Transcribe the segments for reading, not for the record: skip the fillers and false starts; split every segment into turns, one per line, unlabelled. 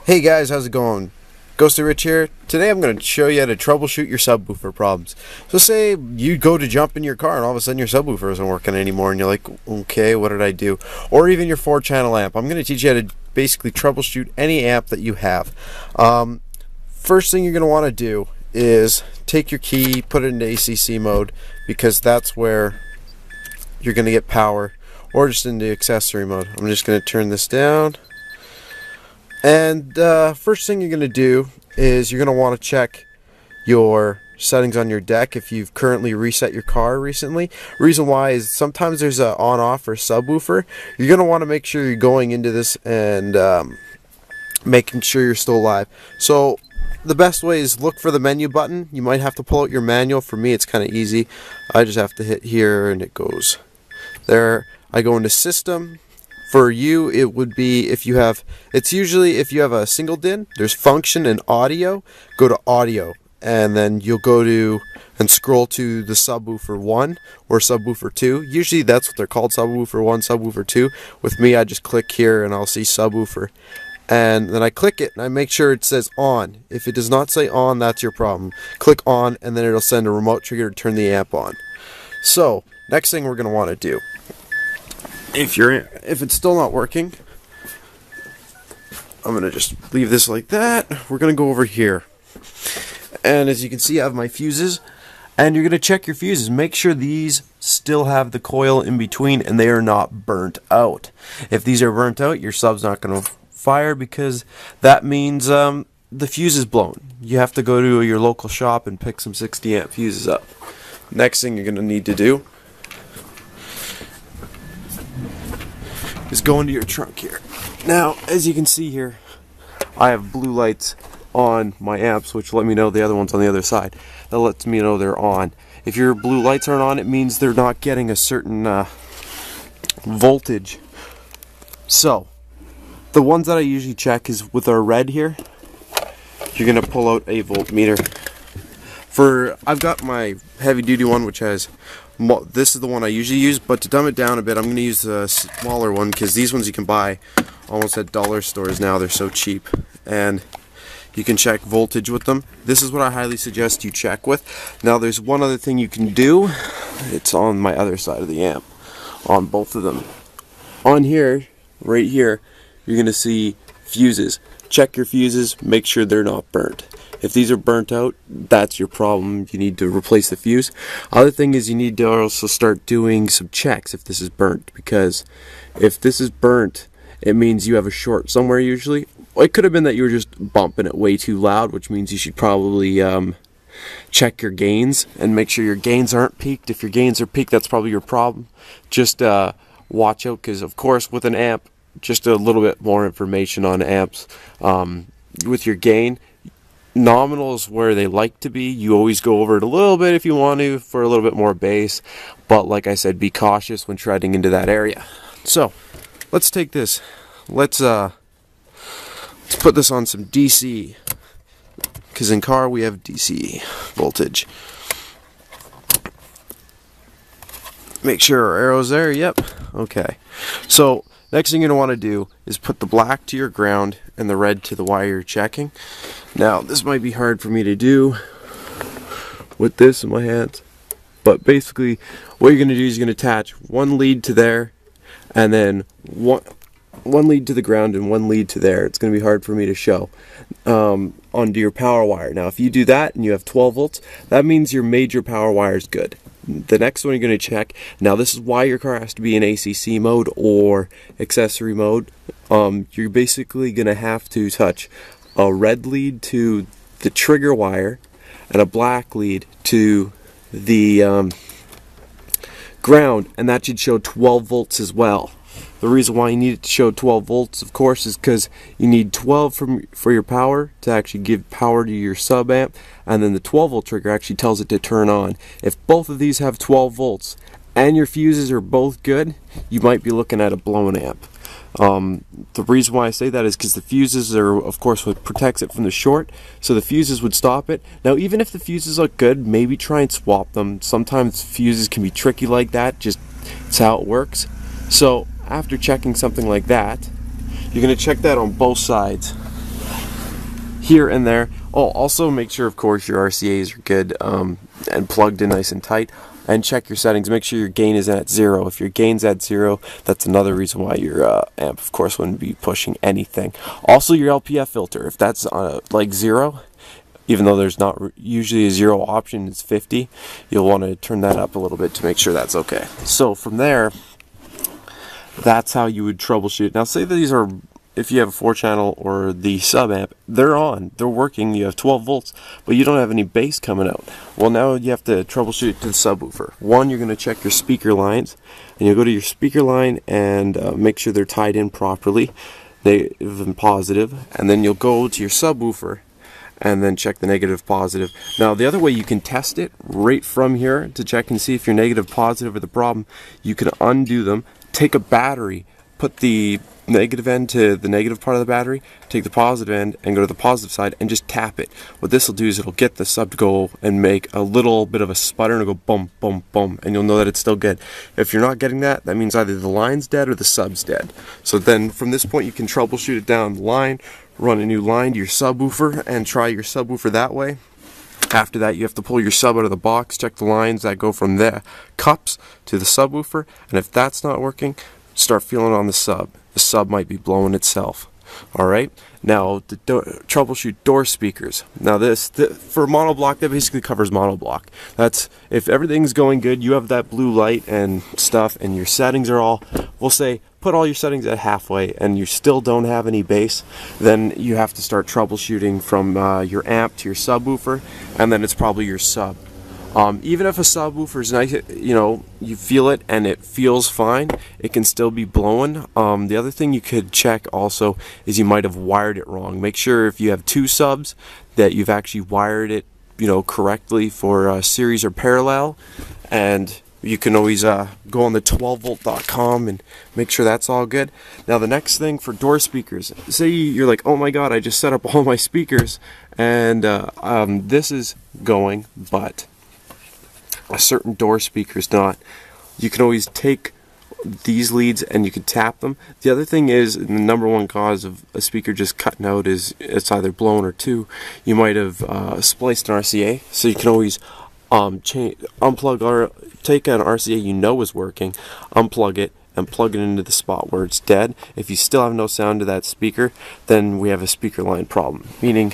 Hey guys, how's it going? Ghosty Rich here. Today I'm going to show you how to troubleshoot your subwoofer problems. So say you go to jump in your car and all of a sudden your subwoofer isn't working anymore and you're like, okay, what did I do? Or even your 4-channel amp. I'm going to teach you how to basically troubleshoot any amp that you have. First thing you're going to want to do is take your key, put it into ACC mode, because that's where you're going to get power, or just into accessory mode. I'm just going to turn this down. And first thing you're going to do is you're going to want to check your settings on your deck if you've currently reset your car recently. Reason why is sometimes there's a on-off or subwoofer. You're going to want to make sure you're going into this and making sure you're still alive. So the best way is look for the menu button. You might have to pull out your manual. For me it's kind of easy. I just have to hit here and it goes there. I go into system. For you, it would be if you have, it's usually if you have a single DIN, there's function and audio, go to audio, and then you'll go to and scroll to the subwoofer 1 or subwoofer 2. Usually that's what they're called, subwoofer 1, subwoofer 2. With me, I just click here and I'll see subwoofer. And then I click it and I make sure it says on. If it does not say on, that's your problem. Click on and then it'll send a remote trigger to turn the amp on. So, next thing we're going to want to do, if it's still not working, I'm going to just leave this like that. We're going to go over here. And as you can see, I have my fuses. And you're going to check your fuses. Make sure these still have the coil in between and they are not burnt out. If these are burnt out, your sub's not going to fire, because that means the fuse is blown. You have to go to your local shop and pick some 60 amp fuses up. Next thing you're going to need to do is go into your trunk here. Now, as you can see here, I have blue lights on my amps, which let me know the other one's on the other side. That lets me know they're on. If your blue lights aren't on, it means they're not getting a certain voltage. So, the ones that I usually check is with our red here. You're gonna pull out a voltmeter. I've got my heavy duty one, which has, this is the one I usually use, but to dumb it down a bit, I'm going to use the smaller one, because these ones you can buy almost at dollar stores now. They're so cheap, and you can check voltage with them. This is what I highly suggest you check with. Now there's one other thing you can do. It's on my other side of the amp, on both of them. On here, right here, you're going to see fuses. Check your fuses, make sure they're not burnt. If these are burnt out, that's your problem. You need to replace the fuse. Other thing is you need to also start doing some checks if this is burnt, because if this is burnt, it means you have a short somewhere usually. It could have been that you were just bumping it way too loud, which means you should probably check your gains and make sure your gains aren't peaked. If your gains are peaked, that's probably your problem. Just watch out, because of course with an amp, just a little bit more information on amps. With your gain, nominal is where they like to be. You always go over it a little bit if you want to for a little bit more bass, but like I said, be cautious when treading into that area. So let's take this, let's put this on some DC, because in car we have DC voltage. Make sure our arrow's there. Yep. Okay, so next thing you're going to want to do is put the black to your ground and the red to the wire you're checking. Now, this might be hard for me to do with this in my hands, but basically what you're going to do is you're going to attach one lead to there, and then one lead to the ground and one lead to there. It's going to be hard for me to show onto your power wire. Now, if you do that and you have 12 volts, that means your major power wire is good. The next one you're going to check, now this is why your car has to be in ACC mode or accessory mode. You're basically going to have to touch a red lead to the trigger wire and a black lead to the ground, and that should show 12 volts as well. The reason why you need it to show 12 volts, of course, is because you need 12 for your power to actually give power to your sub amp, and then the 12 volt trigger actually tells it to turn on. If both of these have 12 volts and your fuses are both good, you might be looking at a blown amp. The reason why I say that is because the fuses are, of course, what protects it from the short, so the fuses would stop it. Now, even if the fuses look good, maybe try and swap them. Sometimes fuses can be tricky like that, just it's how it works. So after checking something like that, you're going to check that on both sides. here and there. Oh, also make sure, of course, your RCAs are good and plugged in nice and tight. And check your settings. Make sure your gain is at 0. If your gain's at 0, that's another reason why your amp, of course, wouldn't be pushing anything. Also, your LPF filter, if that's like 0, even though there's not usually a 0 option, it's 50, you'll want to turn that up a little bit to make sure that's okay. So from there, that's how you would troubleshoot. Now, say these are, if you have a 4-channel or the sub amp, they're on, they're working, you have 12 volts, but you don't have any bass coming out. Well, now you have to troubleshoot to the subwoofer. One, you're going to check your speaker lines, and you'll go to your speaker line and make sure they're tied in properly, negative and positive, and then you'll go to your subwoofer and then check the negative positive. Now, the other way you can test it right from here to check and see if you're negative positive or the problem, you can undo them, take a battery, put the negative end to the negative part of the battery, take the positive end and go to the positive side and just tap it. What this will do is it'll get the sub to go and make a little bit of a sputter and it'll go boom, boom, boom, and you'll know that it's still good. If you're not getting that, that means either the line's dead or the sub's dead. So then from this point you can troubleshoot it down the line, run a new line to your subwoofer and try your subwoofer that way. After that, you have to pull your sub out of the box, check the lines that go from the cups to the subwoofer, and if that's not working, start feeling on the sub. The sub might be blowing itself. Alright, now the troubleshoot door speakers. Now for monoblock, that basically covers monoblock. That's if everything's going good, you have that blue light and stuff, and your settings are all, we'll say, put all your settings at halfway, and you still don't have any bass, then you have to start troubleshooting from your amp to your subwoofer, and then it's probably your sub. Even if a subwoofer is nice, you know, you feel it and it feels fine, it can still be blowing. The other thing you could check also is you might have wired it wrong. Make sure if you have 2 subs that you've actually wired it, you know, correctly for series or parallel. And you can always go on the 12volt.com and make sure that's all good. Now the next thing for door speakers, say you're like, oh my god, I just set up all my speakers and this is going, but a certain door speaker is not. You can always take these leads and you can tap them. The other thing is, the number one cause of a speaker just cutting out is it's either blown or 2. You might have spliced an RCA, so you can always unplug or take an RCA you know is working, unplug it, and plug it into the spot where it's dead. If you still have no sound to that speaker, then we have a speaker line problem. Meaning,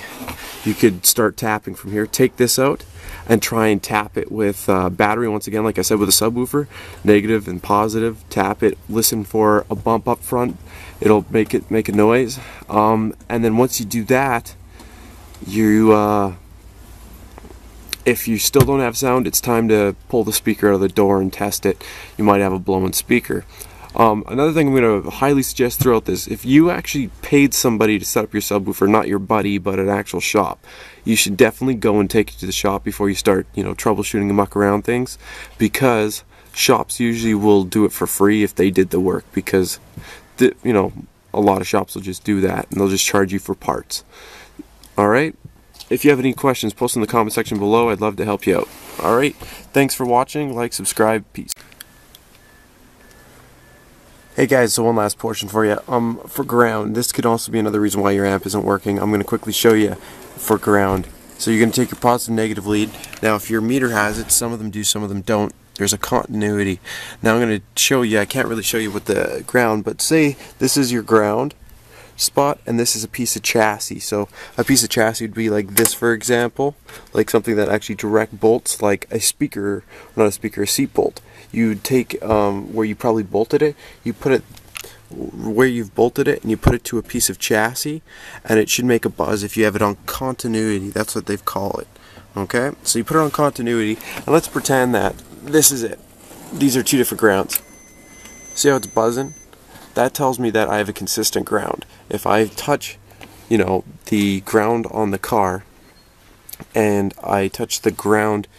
you could start tapping from here, take this out, and try and tap it with battery once again, like I said with a subwoofer, negative and positive. Tap it, listen for a bump up front. It'll make a noise, and then once you do that, you if you still don't have sound, it's time to pull the speaker out of the door and test it. You might have a blown speaker. Another thing I'm going to highly suggest throughout this, if you actually paid somebody to set up your subwoofer, not your buddy, but an actual shop, you should definitely go and take it to the shop before you start, you know, troubleshooting and muck around things, because shops usually will do it for free if they did the work, because, you know, a lot of shops will just do that, and they'll just charge you for parts. Alright? If you have any questions, post in the comment section below. I'd love to help you out. Alright? Thanks for watching. Like, subscribe. Peace. Hey guys, so one last portion for you. For ground, this could also be another reason why your amp isn't working. I'm going to quickly show you for ground. So you're going to take your positive and negative lead. Now if your meter has it, some of them do, some of them don't. There's a continuity. Now I'm going to show you, I can't really show you with the ground, but say this is your ground spot and this is a piece of chassis. So a piece of chassis would be like this, for example, like something that actually direct bolts, like a speaker, not a speaker, a seat bolt. You take where you probably bolted it, you put it where you've bolted it and you put it to a piece of chassis, and it should make a buzz if you have it on continuity. That's what they call it. Okay, so you put it on continuity, and let's pretend that this is it. These are 2 different grounds. See how it's buzzing? That tells me that I have a consistent ground. If I touch, you know, the ground on the car, and I touch the ground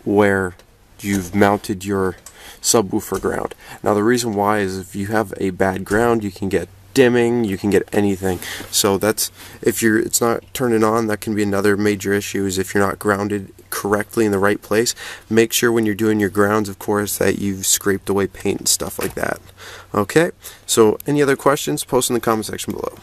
where you've mounted your subwoofer ground. Now the reason why is if you have a bad ground, you can get dimming, you can get anything. So that's, if it's not turning on, that can be another major issue, is if you're not grounded correctly in the right place. Make sure when you're doing your grounds, of course, that you've scraped away paint and stuff like that. Okay, so any other questions, post in the comment section below.